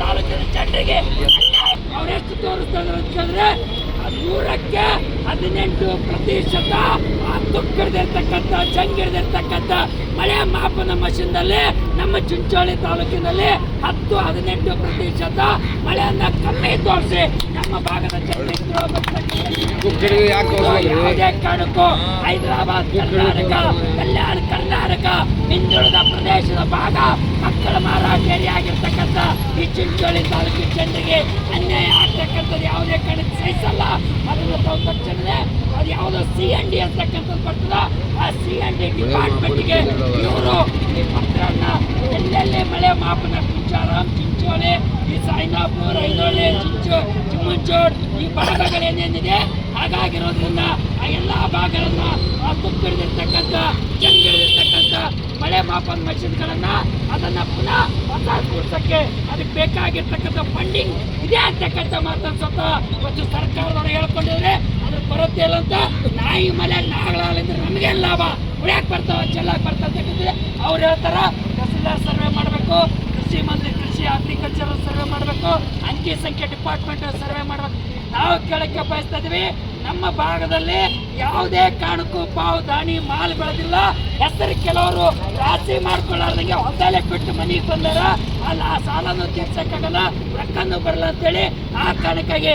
ತಾಲೂಕಿನ ಜನರಿಗೆ ಅವರೆಷ್ಟು ತೋರಿಸ್ತಾರೆ ಅಂತಂದ್ರೆ 100ಕ್ಕೆ 18% ತುಕ್ಕಿಡ್ದಿರ್ತಕ್ಕಂಥ ಜಂಗಿಡ್ದಿರ್ತಕ್ಕಂಥ ಮಳೆ ಮಾಪನ ಮಷೀನ್ನಲ್ಲಿ ನಮ್ಮ ಚಿಂಚೋಳಿ ತಾಲೂಕಿನಲ್ಲಿ 10-18% ಮಳೆಯನ್ನ ಕಮ್ಮಿ ತೋರಿಸಿ ನಮ್ಮ ಭಾಗದ ಜನರಿಗೆ ಯಾವುದೇ ಕಾರಣಕ್ಕೂ ಹೈದರಾಬಾದ್ ಕರ್ನಾಟಕ ಕಲ್ಯಾಣ ಕರ್ನಾಟಕ ಹಿಂದುಳಿದ ಪ್ರದೇಶದ ಭಾಗ ಮಕ್ಕಳ ಮಾರಾಟೇರಿ ಆಗಿರ್ತಕ್ಕಂಥ ಈ ಚಿಂಚೋಳಿ ತಾಲೂಕಿನ ಜನರಿಗೆ ಅನ್ಯಾಯ ಆಗ್ತಕ್ಕಂಥದ್ದು ಯಾವುದೇ ಕಾರಣಕ್ಕೆ ಸಹಿಸಲ್ಲ. ಅದನ್ನು ತಕ್ಷಣವೇ ಅದು ಯಾವುದೋ CND ಅಂತಕ್ಕಂಥದ್ದು ಬರ್ತದ ಆ CND ಡಿಪಾರ್ಟ್ಮೆಂಟ್ಗೆ ಇವರು ಈ ಪತ್ರವನ್ನ ಎಲ್ಲೆಲ್ಲಿ ಮಳೆ ಮಾಪನ ಕುಂಚಾರಾಮ್ ಚಿಂಚೋಳಿ ಈ ಸಾಯಿನಾಪುರ ಐನೋಳಿ ಚಿಮ್ಮಂಚೋಡ್ ಈ ಭಾಗಗಳೇನೇನಿದೆ ಹಾಗಾಗಿರೋದ್ರಿಂದ ಆ ಎಲ್ಲ ಭಾಗಗಳನ್ನ ತುಕ್ಕಿಡ್ದಿರ್ತಕ್ಕಂಥ ಜಂಗಿಡ್ದಿರ್ತಕ್ಕಂಥ ಮಳೆ ಮಾಪನ ಮಷೀನ್ಗಳನ್ನ ಅದನ್ನ ಪುನಃ ಹೊಸ ಕೂರ್ಸಕ್ಕೆ ಅದಕ್ಕೆ ಬೇಕಾಗಿರ್ತಕ್ಕಂಥ ಫಂಡಿಂಗ್ ಇದೆ ಅಂತಕ್ಕಂಥ ಮಾತನ್ನು ಸ್ವತಃ ಮತ್ತು ಸರ್ಕಾರದವರು ಹೇಳ್ಕೊಂಡಿದ್ರೆ ಅದ್ರ ಬರುತ್ತೆ ಇಲ್ಲ ಅಂತ ನಾಯಿ ಮಲೆ ನಾಗಳಾಲಿಂದ್ರೆ ನಮಗೇನು ಲಾಭ ಉಳಿಯಕ್ಕೆ ಬರ್ತಾವ ಚೆಲ್ಲಕ್ಕೆ ಬರ್ತಾವ ಅಂತಕ್ಕಂಥದ್ದು ಅವ್ರು ಹೇಳ್ತಾರ ತಹಸೀಲ್ದಾರ್ ಸರ್ವೆ ಮಾಡಬೇಕು, ಕೃಷಿ ಮಂತ್ರಿ ಕೃಷಿ ಅಗ್ರಿಕಲ್ಚರ್ ಸರ್ವೆ ಮಾಡಬೇಕು, ಅಂಕಿ ಸಂಖ್ಯೆ ಡಿಪಾರ್ಟ್ಮೆಂಟ್ ಸರ್ವೆ ಮಾಡಬೇಕು. ನಾವು ಕೇಳಕ್ಕೆ ಬಯಸ್ತಾ ಇದೀವಿ ನಮ್ಮ ಭಾಗದಲ್ಲಿ ಯಾವುದೇ ಕಾರಣಕ್ಕೂ ಪಾವು ದಾಣಿ ಮಾಲ್ ಬೆಳೆದಿಲ್ಲ. ಹೆಸರು ಕೆಲವರು ರಾಶಿ ಮಾಡ್ಕೊಳ್ಳಾರ್ದಂಗೆ ಹೊತ್ತಲೆ ಬಿಟ್ಟು ಮನೆಗೆ ಬಂದಾರ. ಅಲ್ಲಿ ಆ ಸಾಲನ್ನು ತೀರ್ಸಕ್ಕಾಗಲ್ಲ, ರೊಕ್ಕನ್ನು ಬರಲ್ಲ ಅಂತೇಳಿ ಆ ಕಾರಣಕ್ಕಾಗಿ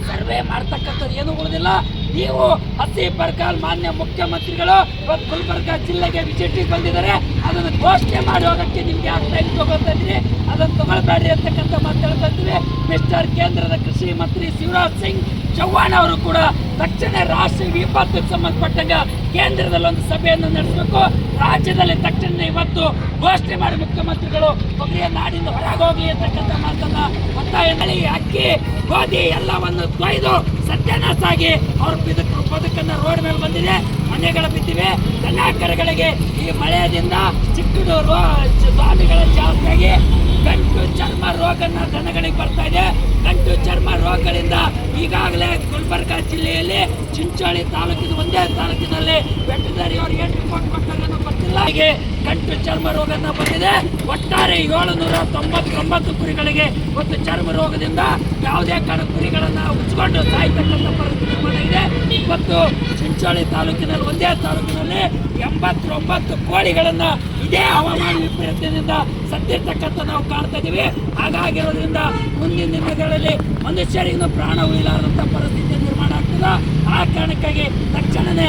ಸರ್ವೆ ಮಾಡ್ತಕ್ಕಂಥದ್ದು ಏನು ಉಳಿದಿಲ್ಲ. ನೀವು ಹಸಿ ಬರ್ಗಾಲ್ ಮಾನ್ಯ ಮುಖ್ಯಮಂತ್ರಿಗಳು ಇವತ್ತು ಗುಲ್ಬರ್ಗ ಜಿಲ್ಲೆಗೆ ವಿಸಿಟಿಗೆ ಬಂದಿದ್ದಾರೆ. ಅದನ್ನು ಘೋಷಣೆ ಮಾಡಿ ಹೋಗಕ್ಕೆ ನಿಮ್ಗೆ ಯಾವ ಟೈಮ್ ತಗೋತಾ ಇದ್ರಿ ಅದನ್ನು ತಗೊಳ್ಬೇಡ್ರಿ ಅಂತಕ್ಕಂಥ ಮಾತು ಹೇಳ್ತಾ ಇದ್ದೀವಿ. ಮಿಸ್ಟರ್ ಕೇಂದ್ರದ ಕೃಷಿ ಮಂತ್ರಿ ಶಿವರಾಜ್ ಸಿಂಗ್ ಚೌಹಾಣ್ ಅವರು ಕೂಡ ತಕ್ಷಣ ರಾಷ್ಟ್ರೀಯ ವಿಪತ್ತಿಗೆ ಸಂಬಂಧಪಟ್ಟಂಗ ಕೇಂದ್ರದಲ್ಲಿ ಒಂದು ಸಭೆಯನ್ನು ನಡೆಸಬೇಕು. ರಾಜ್ಯದಲ್ಲಿ ತಕ್ಷಣ ಇವತ್ತು ಘೋಷಣೆ ಮಾಡಿ ಮುಖ್ಯಮಂತ್ರಿಗಳು ಕೊಬ್ಬರಿಯ ನಾಡಿಂದ ಹೊರಗೆ ಹೋಗ್ಲಿ ಅಂತಕ್ಕಂಥ ಮಾತನ್ನ ಒತ್ತಾಯ ಮಾಡಿ ಅಕ್ಕಿ ಗೋಧಿ ಎಲ್ಲವನ್ನು ಕೊಯ್ದು ಸತ್ಯಾನಾಶಾಗಿ ಅವ್ರ ಬದುಕನ್ನ ರೋಡ್ ಮೇಲೆ ಬಂದಿದೆ, ಮನೆಗಳು ಬಿದ್ದಿವೆ. ದನಕರುಗಳಿಗೆ ಈ ಮಳೆಯಿಂದ ಚಿಕ್ಕದು ದಾನಿಗಳ ಜಾಸ್ತಿಯಾಗಿ ಗಂಟು ಚರ್ಮ ರೋಗನ ದನಗಳಿಗೆ ಬರ್ತಾ ಇದೆ. ಗಂಟು ಚರ್ಮ ರೋಗಗಳಿಂದ ಈಗಾಗಲೇ ಗುಲ್ಬರ್ಗ ಜಿಲ್ಲೆಯಲ್ಲಿ ಚಿಂಚೋಳಿ ತಾಲೂಕಿನ ಒಂದೇ ತಾಲೂಕಿನಲ್ಲಿ ವೆಟರ್ನರಿ ಅವರು ಏನು ರಿಪೋರ್ಟ್ ಕೊಡ್ತಾರೆ ಗೊತ್ತಿಲ್ಲ. ಹಾಗೆ ಗಂಟು ಚರ್ಮ ರೋಗನ ಬಂದಿದೆ. ಒಟ್ಟಾರೆ 799 ಕುರಿಗಳಿಗೆ ಒಂದು ಚರ್ಮ ರೋಗದಿಂದ ಯಾವುದೇ ಕಾರಣ ಕುರಿಗಳನ್ನ ಉಚ್ಚಿಕೊಂಡು ಸಾಯ್ತಕ್ಕಂಥ ಪರಿಸ್ಥಿತಿ ಇದೆ. ಇವತ್ತು ಚಿಂಚೋಳಿ ತಾಲೂಕಿನಲ್ಲಿ ಒಂದೇ ತಾಲೂಕಿನಲ್ಲಿ 89 ಕೋಳಿಗಳನ್ನ ಇದೇ ಹವಾಮಾನ ವಿಪರೀತದಿಂದ ಸತ್ತಿರ್ತಕ್ಕಂಥ ನಾವು ಕಾಣ್ತಾ ಇದೀವಿ. ಹಾಗಾಗಿರೋದ್ರಿಂದ ಮುಂದಿನ ದಿನಗಳಲ್ಲಿ ಮನುಷ್ಯರಿಗೂ ಪ್ರಾಣ ಉಳಿಲಾರದಂಥ ಪರಿಸ್ಥಿತಿ ನಿರ್ಮಾಣ ಆಗ್ತದ. ಆ ಕಾರಣಕ್ಕಾಗಿ ತಕ್ಷಣವೇ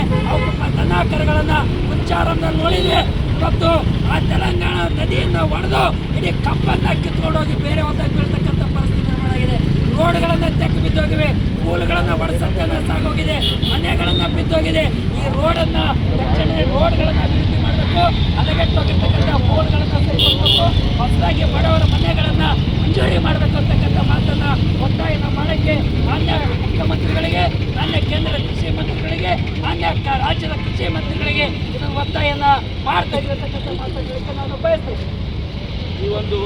ದನಕರುಗಳನ್ನ ಉಚ್ಚಾರದಲ್ಲಿ ನೋಡಿದ್ರೆ ಇವತ್ತು ಆ ತೆಲಂಗಾಣ ನದಿಯಿಂದ ಒಡೆದು ಇಡೀ ಕಪ್ಪನ್ನ ಕಿತ್ಕೊಂಡೋಗಿ ಬೇರೆ ಹೊತ್ತಾಗಿ ಬೀಳ್ತಕ್ಕಂಥ ಪರಿಸ್ಥಿತಿ ನಿರ್ಮಾಣ ಆಗಿದೆ. ರೋಡ್ಗಳನ್ನ ತೆಕ್ಕು ಬಿದ್ದೋಗಿವೆ, ಸ್ಕೂಲ್ಗಳನ್ನ ಒಡೆಸಂತ ಸಾಗೋಗಿದೆ, ಮನೆಗಳನ್ನ ಬಿದ್ದೋಗಿದೆ. ಈ ರೋಡನ್ನ ತಕ್ಷಣ ರೋಡ್ಗಳನ್ನ ಅಭಿವೃದ್ಧಿ ಮಾಡಬೇಕು, ಹದಗೆಟ್ಟೋಗಿರ್ತಕ್ಕಂಥ ಬೋರ್ಡ್ಗಳನ್ನ ಸರಿಪಡಿಸಬೇಕು, ಹೊಸದಾಗಿ ಬಡವರ ಮನೆಗಳನ್ನ ಮಂಜೂರಿ ಮಾಡಬೇಕು ಅಂತಕ್ಕಂಥ ಮಾತನ್ನ ಒತ್ತಾಯನ ಮಾಡಕ್ಕೆ ಮಾನ್ಯ ಮುಖ್ಯಮಂತ್ರಿಗಳಿಗೆ, ಮಾನ್ಯ ಕೇಂದ್ರ ಕೃಷಿ ಮಂತ್ರಿಗಳಿಗೆ, ಮಾನ್ಯ ರಾಜ್ಯದ ಕೃಷಿ ಮಂತ್ರಿಗಳಿಗೆ ಇದನ್ನು ಒತ್ತಾಯನ ಮಾಡ್ತಾ ಇರತಕ್ಕಂಥ ಮಾತುಗಳಿಗೆ ನಾನು ಬಯಸ್ತೇನೆ. ಈ ಒಂದು